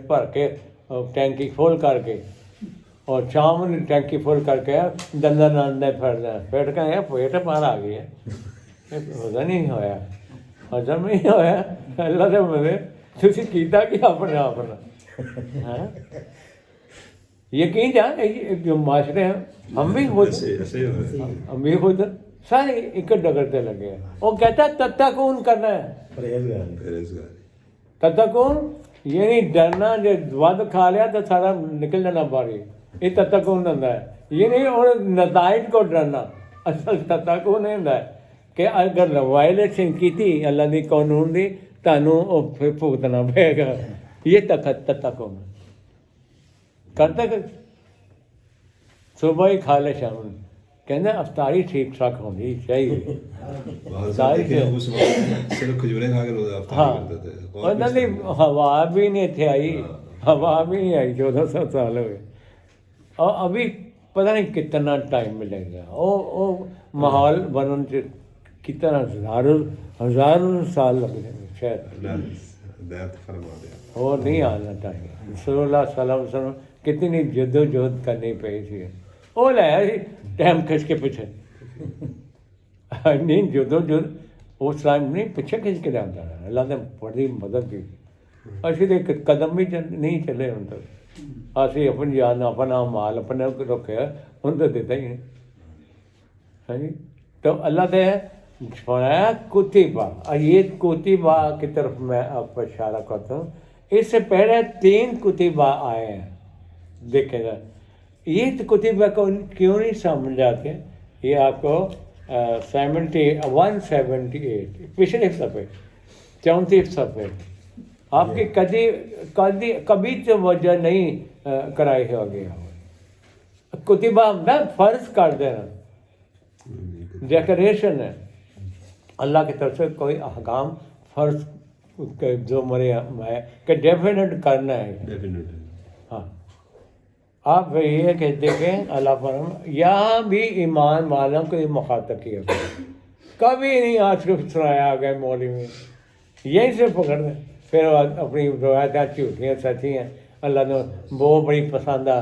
بھر کے ٹینکی فل کر کے اور شام نے ٹینکی فل کر کے دندر ناندے پھرنا پیٹ کا پیٹ باہر آ گیا. ہضم نہیں ہویا ہضم نہیں ہویا. اللہ سے ملے تھی کیتا کہ اپنا یقین جان جو معاشرے ہیں ہم بھی خود سارے ایک ڈگرتے لگے ہیں. وہ کہتا ہے تتقون کرنا ہے. تتقون یعنی ڈرنا جو ود کھا لیا تو سارا نکل جانا باہر. یہ تتقون ہوتا ہے. یہ نہیں اور نتائج کو ڈرنا. اصل تتقون یہ ہوتا ہے کہ اگر وائلیشن کی تھی اللہ دی قانون دی تانوں پھر بھگتنا پڑے گا. یہ تتقون کرتا کہ صبح ہی کھا لے شام کہنا افطاری ٹھیک ٹھاک ہونی چاہیے. ہاں ہوا بھی نہیں اتنے آئی. ہوا بھی نہیں آئی 1400 سال ہوئے اور ابھی پتہ نہیں کتنا ٹائم ملے گا. وہ ماحول بننے سے کتنا ہزاروں سال لگ جائیں گے شاید. وہ نہیں آنا ٹائم. صلی اللہ علیہ وسلم کتنی جد و جہد کرنی پڑی تھی. وہ لایا ٹائم کھنچ کے پیچھے نہیں جد و جہد اس ٹائم نہیں پیچھے کھنچ کے جاتا ہے. اللہ نے بڑی مدد کی. اسی لیے قدم بھی نہیں چلے ان تک. اسی اپنی جان اپنا مال اپنے رکھے ان تو دیتا ہی نہیں. ہاں جی تو اللہ نے فرمایا کتبہ. یہ کتبہ کی طرف میں آپ کو اشارہ کرتا ہوں. اس سے پہلے 3 کتبہ آئے ہیں. دیکھیں گا یہ کتبہ کو کیوں نہیں سمجھاتے. یہ آپ کو 178 پچھلے صفحے 34 صفحے آپ کی کبھی توجہ نہیں کرائی ہو گیا. کتبہ میں فرض کر دینا ڈیکریشن ہے اللہ کی طرف سے کوئی احکام فرض جو مرے ہے کہ ڈیفینیٹ کرنا ہے. ہاں آپ یہ کہ دیکھیں اللہ فرم یہاں بھی ایمان والوں کو یہ مخاطب کیا کبھی نہیں. آج صرف سنایا آ گئے مولوی میں یہیں سے پکڑ دیں پھر اپنی روایتیں جھوٹیاں سچی ہیں. اللہ نے وہ بڑی پسند ہے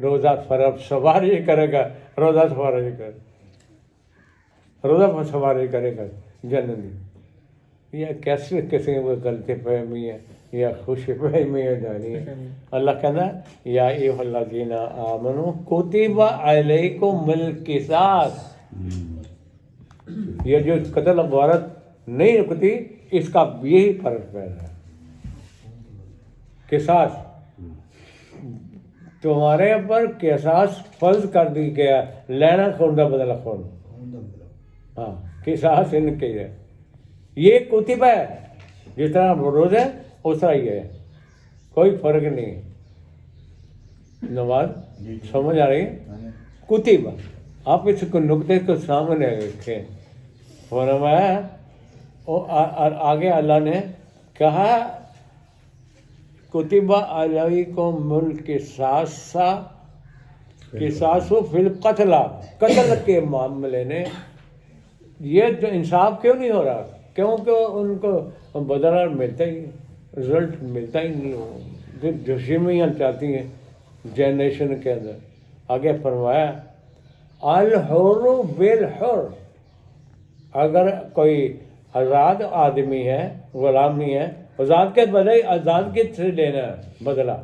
روزہ فرض سواری کرے گا. روزہ سواری کرے روزہ سواری کرے گا جنتی. یہ کیسے کسی کو غلطی فہمی ہے یا خوشی فہمی ہے جانی ہے. اللہ کہنا یا ایھا الذین آمنوا کتب علیکم القصاص. یہ جو قتل غارت نہیں رکتی اس کا یہی فرق پیدا ہے. قصاص تمہارے اوپر قصاص فرض کر دی گیا. لینا خون کا بدلہ خون. ہاں قصاص ان کے ہے یہ کتب ہے، جس طرح روز ہے اس طرح یہ ہے، کوئی فرق نہیں ہے. نواز سمجھ آ رہی ہے؟ کتب، آپ اس کو نقطے کو سامنے رکھیں. فرمایا اور آگے اللہ نے کہا کتب علیکم القصاص فی القتل، قتل کے معاملے نے یہ جو انصاف کیوں نہیں ہو رہا؟ کیونکہ ان کو بدلہ ملتا ہی، رزلٹ ملتا ہی نہیں. جوشیمیاں چاہتی ہیں جنریشن کے اندر. آگے فرمایا الحر بالحر، اگر کوئی آزاد آدمی ہے، غلامی ہے، آزاد کے بدلے آزاد کے سے لینا ہے بدلہ.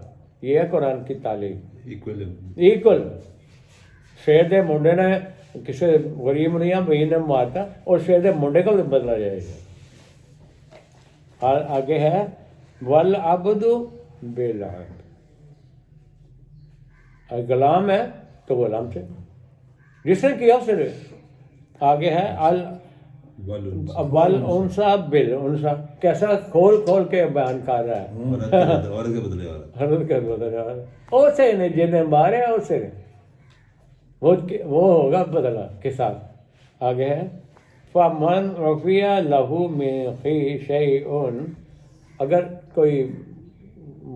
یہ ہے قرآن کی تعلیم. ایکول شیر دے منڈے نے کسی غریب نہیں بھائی نے مارتا اور شیر دے منڈے کو بدلا جائے گا. اور آگے ہے والعبد بالعبد، غلام ہے تو غلام سے جس نے کیا اس سے. آگے ہے والانثى بالانثى، کیسا کھول کھول کے بیان کر رہا ہے. حضرت کے بدلے اسے نے جنہیں مارے اسے نے وہ ہوگا بدلہ کے ساتھ. آگے ہے فمن عفی لہ من اخیہ شیء، اگر کوئی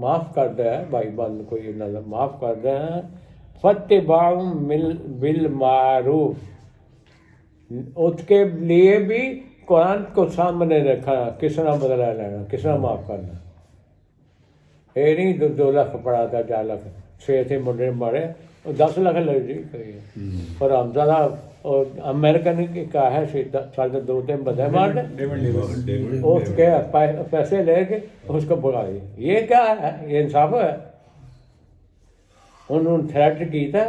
معاف کر دے بھائی بند کوئی معاف کر دے فاتباع بالمعروف، اس کے لیے بھی قرآن کو سامنے رکھا کس طرح بدلہ لینا، کس طرح معاف کرنا. یہ نہیں 2 لاکھ پڑا تھا 4 لاکھ 6 تھے منڈے مارے 10 لاکھ لگ جی کریے. اور حمزہ اور امریکن کا ہے 2-3 بدے مار دے اس کے پیسے لے کے اس کو بھگا دیے. یہ کیا ہے؟ یہ انصاف ہے؟ انہوں نے تھریٹ کی تھا،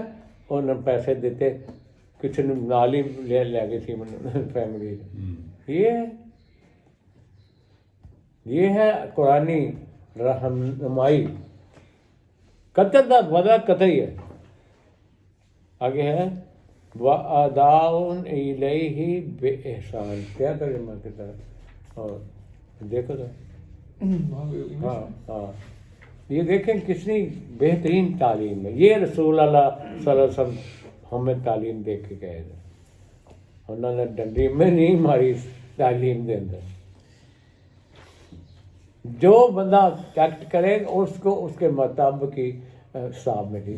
انہوں نے پیسے دیتے، کسی نے نال ہی لے گئی تھی فیملی. یہ ہے قرآنی رہنمائی. قتل کا بدلہ قطعی ہے. آگے ہے وَأَدَاءٌ إِلَيْهِ بِإِحْسَانٍ، کیا ترجمہ کی طرف اور دیکھو تو ہاں یہ دیکھیں کتنی بہترین تعلیم ہے. یہ رسول اللہ صلی اللہ علیہ وسلم ہمیں تعلیم دے کے گئے تھے. انہوں نے ڈنڈی میں نہیں ماری تعلیم دے اندر. جو بندہ ایکٹ کرے اس کو اس کے مطابق کی حساب میں دی.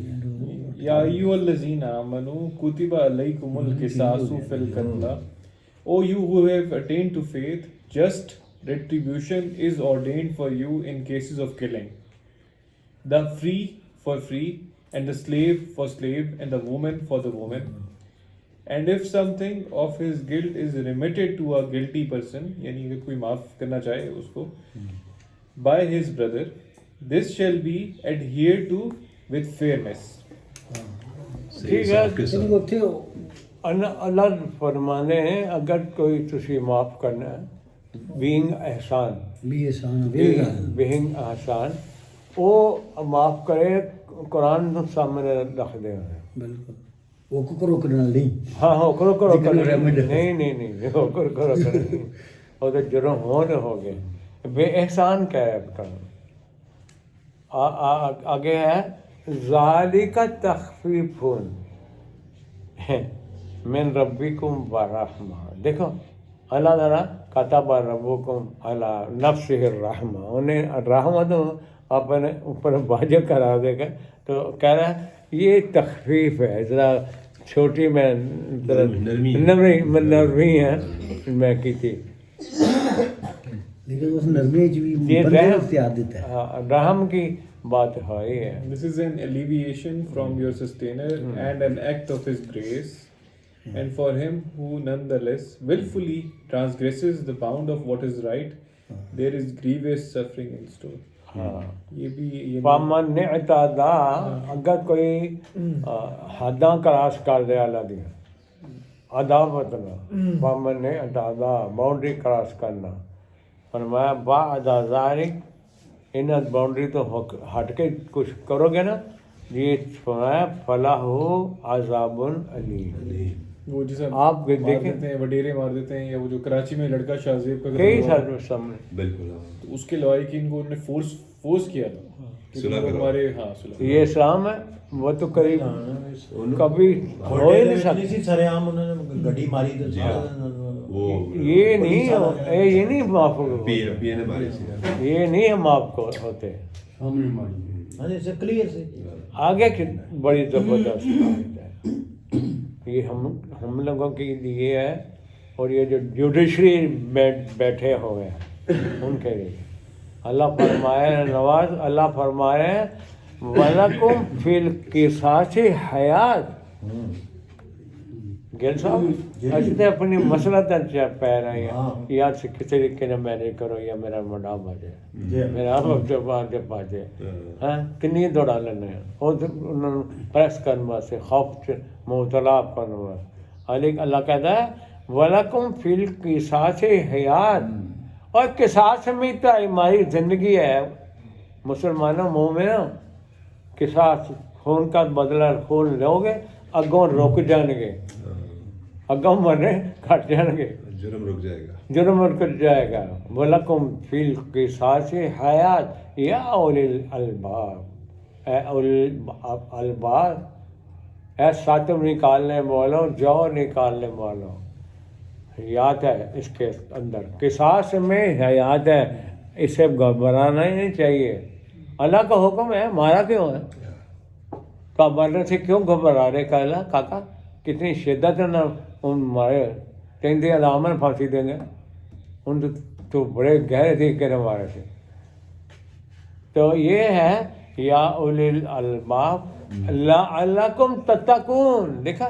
یا ایھا الذین آمنوا کتب علیکم القصاص فی القتل، O you who have attained to faith, just retribution is ordained for you in cases of killing. The free for free, and the slave for slave, and the woman for the woman. And if something of his guilt is remitted to a guilty person, یعنی اگر کوئی معاف کرنا چاہے اس کو by his brother, this shall be adhered to with fairness. ٹھیک ہے. اللہ فرمانے ہیں اگر کوئی تسی معاف کرنا ہے بینگ احسان، بینگ احسان، وہ معاف کرے قرآن سامنے رکھ دے. بالکل وہ کرو کرنا نہیں. ہاں کرو نہیں کرو کرنا نہیں. وہ تو جرم ہو گئے. بے احسان کیا ہے کرنا. آگے ہے ذالک تخفیف من ربکم ورحمہ. دیکھو اللہ تعالیٰ کتب ربکم علی نفسہ الرحمہ، انہیں رحمت اپنے اوپر واجب کرا دے گا. تو کہہ رہا ہے یہ تخفیف ہے، ذرا چھوٹی میں نرمی ہے میں کی تھی. لیکن اس نرمی یہ اختیار دیتا ہے. رحم کی بات ہے. This is an alleviation from your sustainer and an act of his grace, and for him who nonetheless willfully transgresses the bound of what is right, there is grievous suffering in store. فَمَنْ اعْتَدَىٰ، اگر کوئی حداں کراس کر دے اللہ دی، عداوت نہ، فَمَنْ اعْتَدَىٰ باؤنڈری کراس کرنا. فرمایا بعد ذالک، ان باؤنڈری تو ہٹ کے کچھ کرو گے نا، یہ فرمایا فَلَهُ عَذَابٌ أَلِيمٌ، وہ جیسے آپ مار دیکھیں دیتے ہیں وڈیرے مار دیتے ہیں, یا وہ جو کراچی میں لڑکا شاہزیب کا کئی قتل ہوا, سال سامنے بالکل تو اس کے لوائی کی ان کو انہوں نے فورس کیا تھا کہ صلح تم لوگ کرو. ہمارے, ہاں صلح. یہ اسلام ہے. وہ تو قریب کبھی ہو ہی نہیں سکتا. سارے عام انہوں نے گڈی ماری جی ہاں. وہ یہ نہیں معاف ہوگا, پی اے نے ماری تھی. یہ نہیں ہم آپ کو ہوتے. کلیئر سے آگے کی بڑی زبردست بات ہے یہ ہم لوگوں کے لیے ہے, اور یہ جو جوڈیشری بیٹھے ہوئے ہیں ان کے لیے اللہ فرمائے نواز, اللہ فرمائے وَلَكُمْ فِي الْقِصَاصِ حَيَاتٌ. گل صاحب اچھے تو اپنی مسئلہ تنچہ پہ رہے ہیں, یا سے کس طریقے نے مینیج کرو یا میرا منڈا بجے میرا وقت باجے ہاں کنی دوڑا لینے ہیں, انہوں نے پریس کرنے واسطے خوف مبتلا کرنے واسطے. اللہ کہتا ہے وَلَكُمْ فِي الْقِصَاصِ حَيَاتٌ, اور قصاص میں تو ہماری زندگی ہے مسلمانوں مومنوں. قصاص خون کا بدلہ خون لو گے, اگوں رک جان گے, اگوں مرنے کٹ جان گے, جرم رک جائے گا. جرم رک جائے گا. وَلَكُمْ فِي الْقِصَاصِ حَيَاتٌ یا اُولی الْأَلْبَابِ, اے اُولی الْأَلْبَابِ, اے ساتم نکالنے والوں, جو نکالنے والوں. حیات ہے اس کے اندر, قصاص میں حیات ہے, اسے گھبرانا ہی نہیں چاہیے. اللہ کا حکم ہے, مارا کیوں ہے؟ تو مرنے سے کیوں گھبرا رہے کہلا کاکا؟ کتنی شدت ہے نا ان مارے, 3 دن علامت پھانسی دیں گے ان تو بڑے گہرے طریقے سے مارے تھے. تو یہ ہے یا اولی الالباب لعلکم تتقون, دیکھا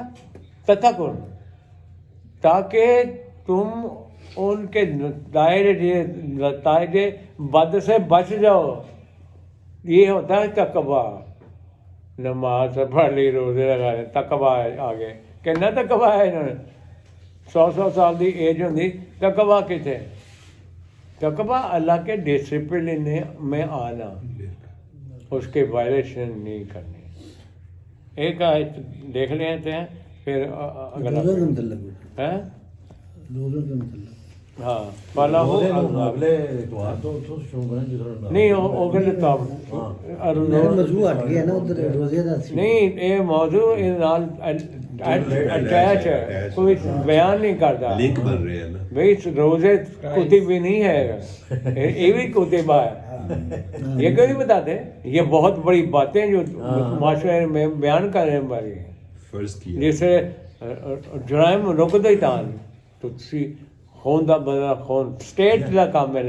تتقون, تاکہ تم ان کے نتائج بد سے بچ جاؤ. یہ ہوتا ہے تقویٰ. نماز پڑھ لی, روزے لگا لے, تقویٰ آگے کہنا تقویٰ ہے انہوں نے 100 سال کی ایج ہوتی, تقویٰ کتنے؟ تقویٰ اللہ کے ڈسپلن میں آنا, اس کے وائلیشن نہیں کرنی. ایک آیت دیکھ لیتے ہیں پھر اگلا ہے. ہاں نہیں نہیں, یہ موضوع اٹیچ ہے, کوئی بیان نہیں کرتا. لنک بن رہے ہیں نا بھائی روزے کتب بھی نہیں ہے, یہ بھی کتبہ ہے. یہ کیوں نہیں بتاتے؟ یہ بہت بڑی باتیں جو معاشرے میں بیان کرنے والی ہیں. فرض کیا جیسے جرائم رک دے تان تو خون دا بدلہ خون, اسٹیٹ کا کام ہے,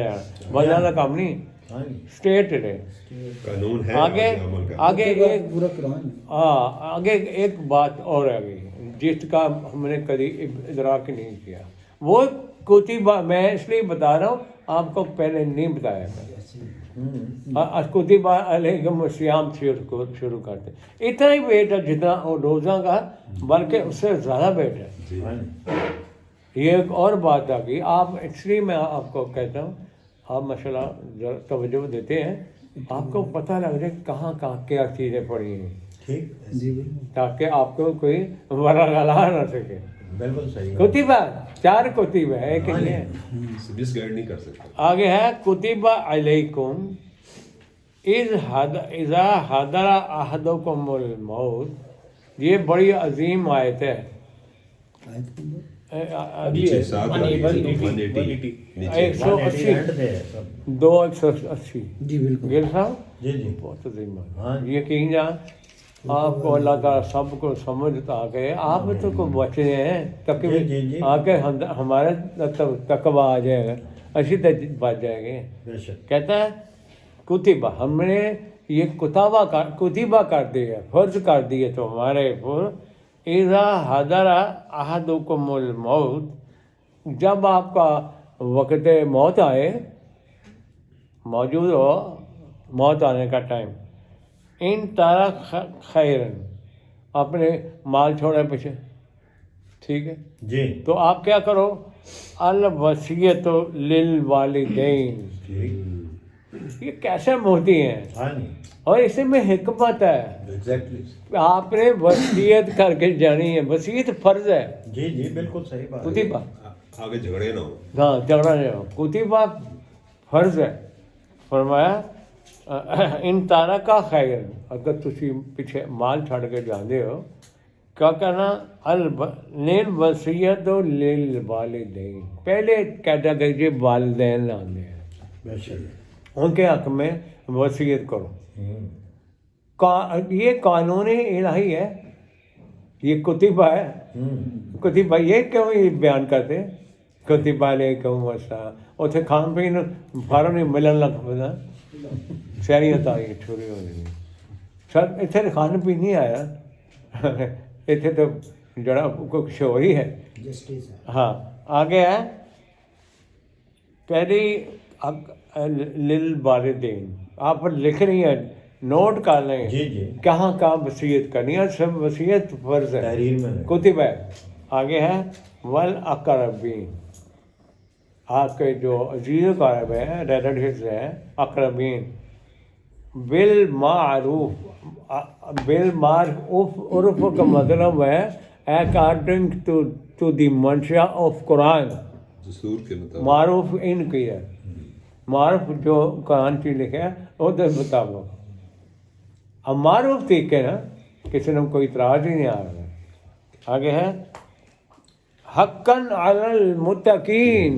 بدلہ کا کام نہیں, اسٹیٹ ہے. قانون ہے آگے ایک بات اور آ گئی جس کا ہم نے کبھی ادراک نہیں کیا. وہ کتبہ میں اس لیے بتا رہا ہوں, آپ کو پہلے نہیں بتایا تھا. کتبہ علیکم الصیام شروع کرتے, اتنا ہی ویٹ ہے جتنا روزہ کا, بلکہ اس سے زیادہ ویٹ ہے. یہ ایک اور بات آ گئی. آپ اس لیے میں آپ کو کہتا ہوں, آپ ماشاء اللہ توجہ دیتے ہیں, آپ کو پتہ لگ جائے کہاں کیا چیزیں پڑی ہیں, تاکہ آپ کو کوئی ورا گلا نہ سکے. بالکل صحیح. کتبہ 4 کتبہ ہے, ایک نہیں ہے. مس گائیڈ نہیں کر سکتا. آگے ہے کتبہ علیکم اذا حضر احدکم الموت. یہ بڑی عظیم آیت ہے. نیچے 180 280. جی بالکل. گل صاحب جی جی بہت عظیم ہے. یقین جان آپ کو اللہ کا سب کو سمجھ آ گئے, آپ تو کو بچے ہیں تک آ کے ہمارے تقویٰ آ جائے گا, اسی تک بچ جائیں گے. کہتا ہے کتبہ, ہم نے یہ کتبہ کر دیا, فرض کر دیے تو ہمارے اوپر. اذا حضر احدکم الموت, جب آپ کا وقت موت آئے, موجود ہو موت آنے کا ٹائم, ان ترک خیرن, اپنے مال چھوڑے پیچھے, ٹھیک ہے جی. تو آپ کیا کرو, الوصیت للوالدین, یہ کیسے موتی ہیں ہاں جی اور اس میں حکمت ہے. ایگزیکٹلی. آپ نے وصیت کر کے جانی ہے. وصیت فرض ہے. جی جی بالکل صحیح بات. کتبہ آگے جھگڑے نہ ہو. ہاں جھگڑا نہیں ہو. کتبہ فرض ہے. فرمایا ان تارا کا خیر اگر تسی پیچھے مال چھڑ کے جاندے ہو کیا کرنا لیل وصیت و لیل والدین. پہلے کیٹاگری والدین آتے ہیں بے شک. ان کے حق میں وصیت کرو. یہ قانون الہی ہے. یہ کتبہ ہے. کتبہ یہ کیوں یہ بیان کرتے کتبہ لے کیوں وسا اتنے کھان پین فارن نہیں ملن لگ پہ سیاحیت آئی چھوڑی ہو گئی. سر اتنے کھان پین نہیں آیا اتنے تو جڑا کچھ ہو ہی ہے. ہاں آگے ہے پہلی للوالدین. آپ لکھ رہی ہیں نوٹ کر لیں جی جی کہاں کہاں وصیت کرنی ہے. سب وصیت فرض ہے. تحریر میں کتب ہے. آگے ہے والاقربین. آپ کے جو عزیز قارب ہیں ریلیٹیوز ہیں اقربین بالمعروف. بالمعروف عرف کا مطلب ہے اکارڈنگ ٹو دی منشا آف قرآن. دستور کے مطابق معروف ان کی ہے. معروف جو قرآن کی لکھے ہے وہ کے مطابق. اب معروف طریقے نا کسی نے کوئی اعتراض ہی نہیں آ رہا. آگے ہے حقاً علی المتقین.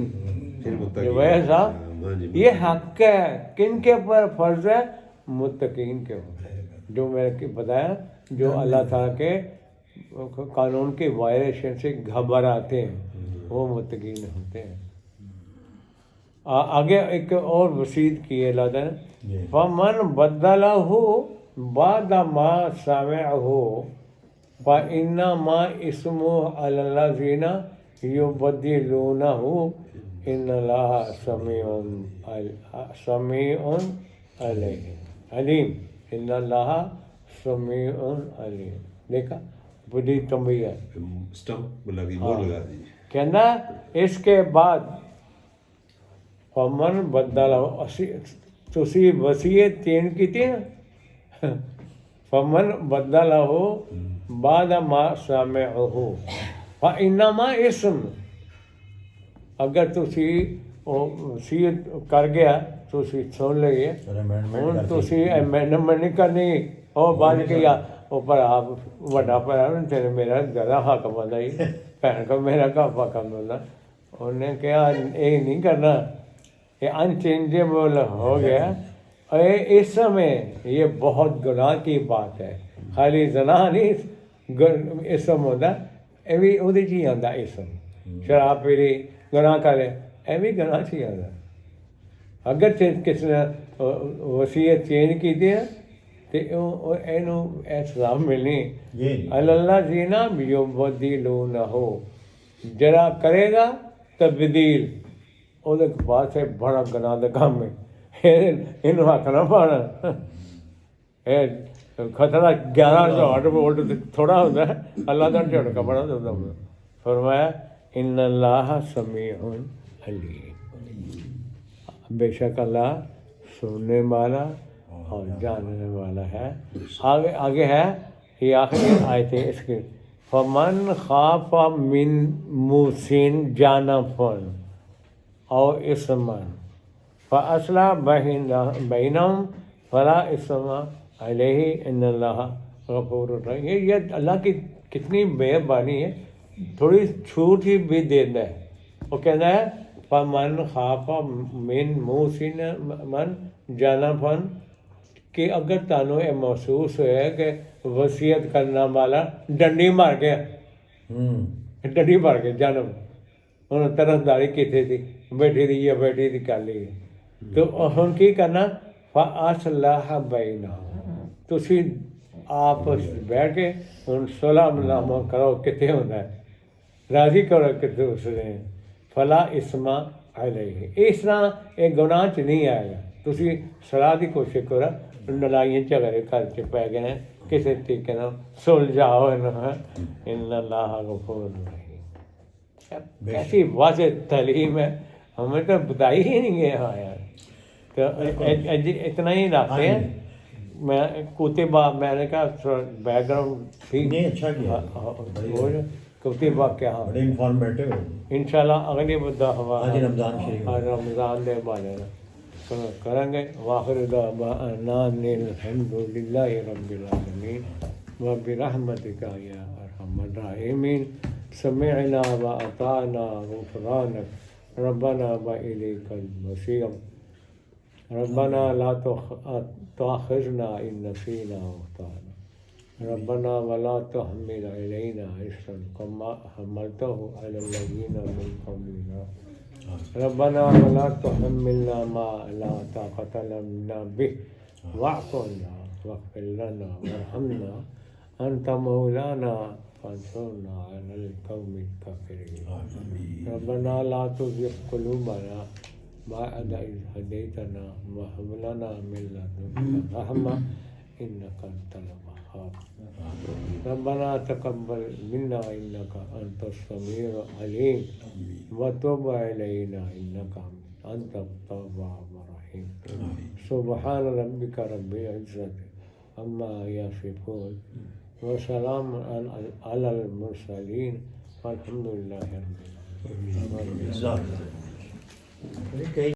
ویسا یہ حق ہے کن کے اوپر فرض ہے؟ متقین کے اوپر. جو میں نے بتایا جو اللہ تعالیٰ کے قانون کے وائلیشن سے گھبراتے ہیں وہ متقین ہوتے ہیں. آگے ایک اور وصیت کی ہے اللہ تعالیٰ نے فمن بدلہ بعد ما سمعہ فإنما اسمه علی الذین یبدلونہ ان اللہ سمیع علیم. ان اللہ سمیع علیم. دیکھا بڑی تنبیہ ہے. اسٹمپ لگی بورڈ لگا دیجیے. کہنا اس کے بعد فمن بدلا تسی وصیت چینج کی تھی نا فمن بدلا ہو بعد ما سمعہ فإنما اسم. اگر تسی وصیت کر گیا تسی سن لئیے ہوں تسی امینڈمنٹ نہیں کرنی اور بعد کیا اوپر آپ وڈا پڑا تیرے میرا زیادہ حق بنتا ہی بھن کو میرا حق بنتا. انہوں نے کہا یہ نہیں کرنا یہ انچینجیبل ہو گیا. اس میں یہ بہت گناہ کی بات ہے. خالی زنا نہیں اسم ہوتا یہ بھی وہ ہی آتا. اسم شراب پیری گناہ کرے یہ بھی گناہ چ آتا. اگر کسی نے وصیت چینج کی ہے تو یہ سزا ملنی. اللہ جینا یبدلونہ جرا کرے گا تبدیل وہ بعد سے بڑا گناہ کا کام ہے. یہ ہاتھ نہ پانا. خطرہ 1100 وولٹ تھوڑا ہوتا ہے اللہ کا جھٹکا بڑا ہوتا ہے. فرمایا ان اللہ سمیع علیم. بے شک اللہ سننے والا اور جاننے والا ہے. آگے ہے یہ آخری آیت ہے اس کی فمن خاف من موسین جانفن او اسمن فاصلح بینہم فلا اسم علیہ ان اللہ غفور رحیم. یہ اللہ کی کتنی مہربانی ہے. تھوڑی چھوٹ ہی بھی دیتا ہے. وہ کہتا ہے فمن خاف من موسین من جانفن کہ اگر تانوں یہ محسوس ہوئے کہ وصیت کرنا والا ڈنڈی مار گیا ڈنڈی مار گیا جانب انہوں نے طرفداری کی تھی بیٹھی تھی یا بیٹھی تھی کر لی تو ہم کی کرنا فاصلح بینہم. تسی آپس بیٹھ کے ہن صلح نامہ کرو کتنے ہوتا ہے راضی کرو کتنے اس نے فلا اسم علیہ. اس طرح ایک گناہ چ نہیں آئے گا. تسی صلاح کی کوشش کرو لڑائیاں جھگڑے گھر چ پی گئے ہیں کسی طریقے نال سلجھاؤ ان اللہ غفور رحیم. کیسی واضح تعلیم ہے ہمیں تو بتائی ہی نہیں گیا. یار تو اتنا ہی رکھتے ہیں. میں کتبہ میں نے کہا بیک گراؤنڈ ٹھیک نہیں اچھا کیا کتبہ کیا بڑے انفارمیٹو ہے. انشاءاللہ اگلی بدہ ہوا آج رمضان شریف رمضان دے بارے کریں گے. واخر دعوانا الحمد للہ رب العالمین وبرحمتک یا ارحم الراحمین. سمعنا واطعنا غفرانک ربنا والیک المصیر. ربنا لا تؤاخذنا ان نسینا واخطأنا. ربنا ولا تحمل علينا إصرا كما حملته على الذين من قبلنا. ربنا ولا تحملنا ما لا طاقة لنا به واعف عنا واغفر لنا وارحمنا أنت مولانا فانصرنا على القوم الكافرين. ربنا لا تزغ قلوبنا بعد إذ هديتنا وهب لنا من لدنك رحمة إنك أنت الوهاب. ربنا تقبل منا إنك أنت السميع العليم وتب علينا إنك أنت التواب الرحيم. سبحان ربك رب العزة عما يصفون وسلام على المرسلين والحمد لله رب العالمين.